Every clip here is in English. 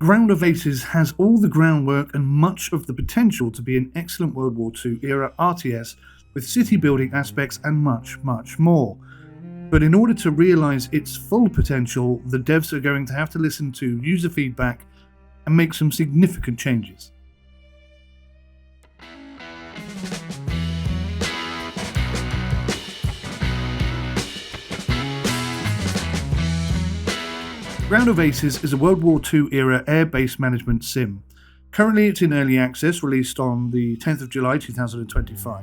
Ground of Aces has all the groundwork and much of the potential to be an excellent World War II era RTS with city building aspects and much, much more. But in order to realise its full potential, the devs are going to have to listen to user feedback and make some significant changes. Ground of Aces is a World War II era air-based management sim. Currently it's in early access, released on the 10th of July 2025.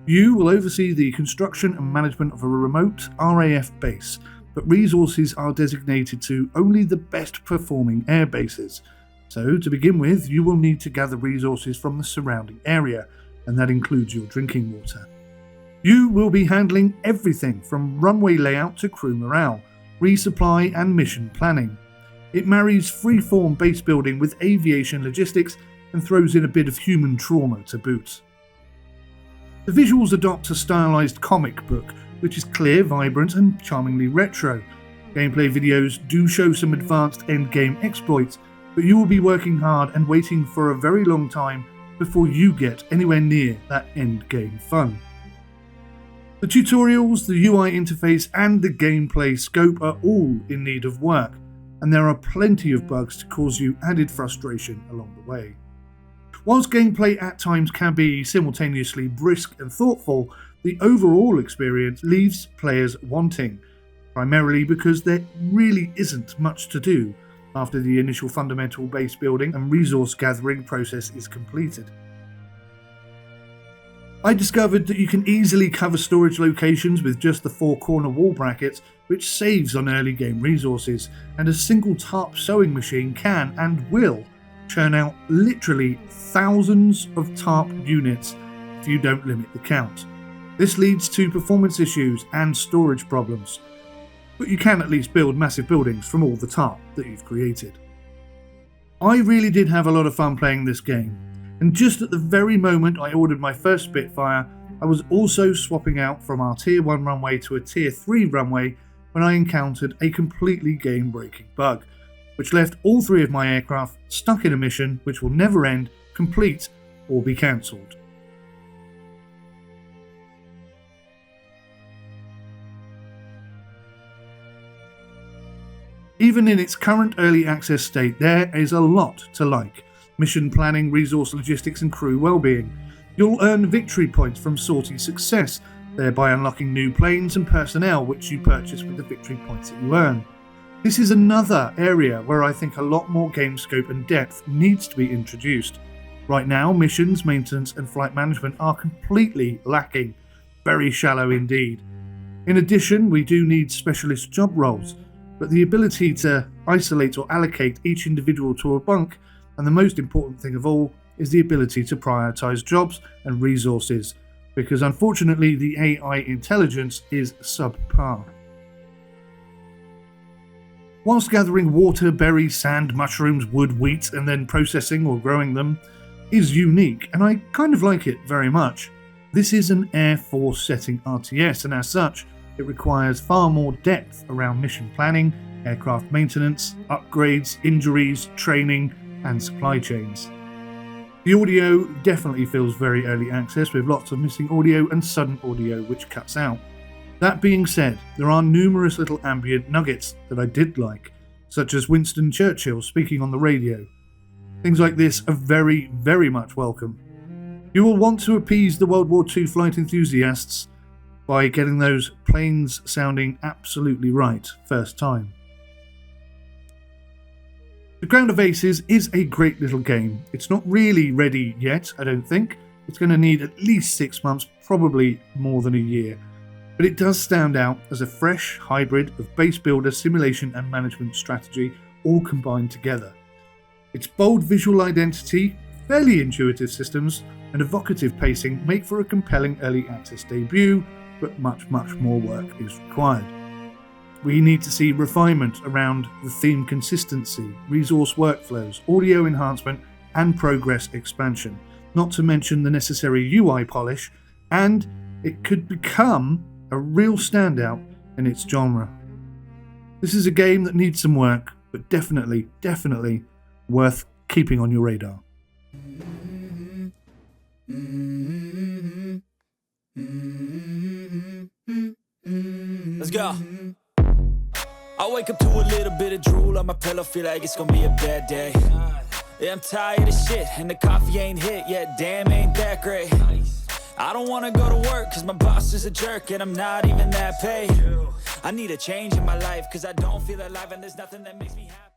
You will oversee the construction and management of a remote RAF base, but resources are designated to only the best performing air bases. So to begin with, you will need to gather resources from the surrounding area, and that includes your drinking water. You will be handling everything from runway layout to crew morale, resupply and mission planning. It marries free-form base building with aviation logistics and throws in a bit of human trauma to boot. The visuals adopt a stylized comic book, which is clear, vibrant and charmingly retro. Gameplay videos do show some advanced endgame exploits, but you will be working hard and waiting for a very long time before you get anywhere near that endgame fun. The tutorials, the UI interface and the gameplay scope are all in need of work, and there are plenty of bugs to cause you added frustration along the way. Whilst gameplay at times can be simultaneously brisk and thoughtful, the overall experience leaves players wanting, primarily because there really isn't much to do after the initial fundamental base building and resource gathering process is completed. I discovered that you can easily cover storage locations with just the 4 corner wall brackets, which saves on early game resources, and a single tarp sewing machine can and will churn out literally thousands of tarp units if you don't limit the count. This leads to performance issues and storage problems, but you can at least build massive buildings from all the tarp that you've created. I really did have a lot of fun playing this game, and just at the very moment I ordered my first Spitfire, I was also swapping out from our Tier 1 runway to a Tier 3 runway when I encountered a completely game-breaking bug, which left all 3 of my aircraft stuck in a mission which will never end, complete, or be cancelled. Even in its current early access state, there is a lot to like. Mission planning, resource logistics and crew well-being. You'll earn victory points from sortie success, thereby unlocking new planes and personnel which you purchase with the victory points that you earn. This is another area where I think a lot more game scope and depth needs to be introduced. Right now, missions, maintenance and flight management are completely lacking, very shallow indeed. In addition, we do need specialist job roles, but the ability to isolate or allocate each individual to a bunk, and the most important thing of all, is the ability to prioritise jobs and resources, because unfortunately the AI intelligence is subpar. Whilst gathering water, berries, sand, mushrooms, wood, wheat, and then processing or growing them is unique, and I kind of like it very much. This is an Air Force setting RTS, and as such, it requires far more depth around mission planning, aircraft maintenance, upgrades, injuries, training, and supply chains. The audio definitely feels very early access, with lots of missing audio and sudden audio which cuts out. That being said, there are numerous little ambient nuggets that I did like, such as Winston Churchill speaking on the radio. Things like this are very, very much welcome. You will want to appease the World War II flight enthusiasts by getting those planes sounding absolutely right first time. The Ground of Aces is a great little game. It's not really ready yet, I don't think. It's going to need at least 6 months, probably more than a year. But it does stand out as a fresh hybrid of base builder, simulation and management strategy all combined together. Its bold visual identity, fairly intuitive systems and evocative pacing make for a compelling early access debut, but much more work is required. We need to see refinement around the theme consistency, resource workflows, audio enhancement and progress expansion, not to mention the necessary UI polish, and it could become a real standout in its genre. This is a game that needs some work, but definitely worth keeping on your radar. Let's go. I wake up to a little bit of drool on my pillow, feel like it's gonna be a bad day. Yeah, I'm tired of shit, and the coffee ain't hit yet, damn, ain't that great. I don't wanna go to work, cause my boss is a jerk, and I'm not even that paid. I need a change in my life, cause I don't feel alive, and there's nothing that makes me happy.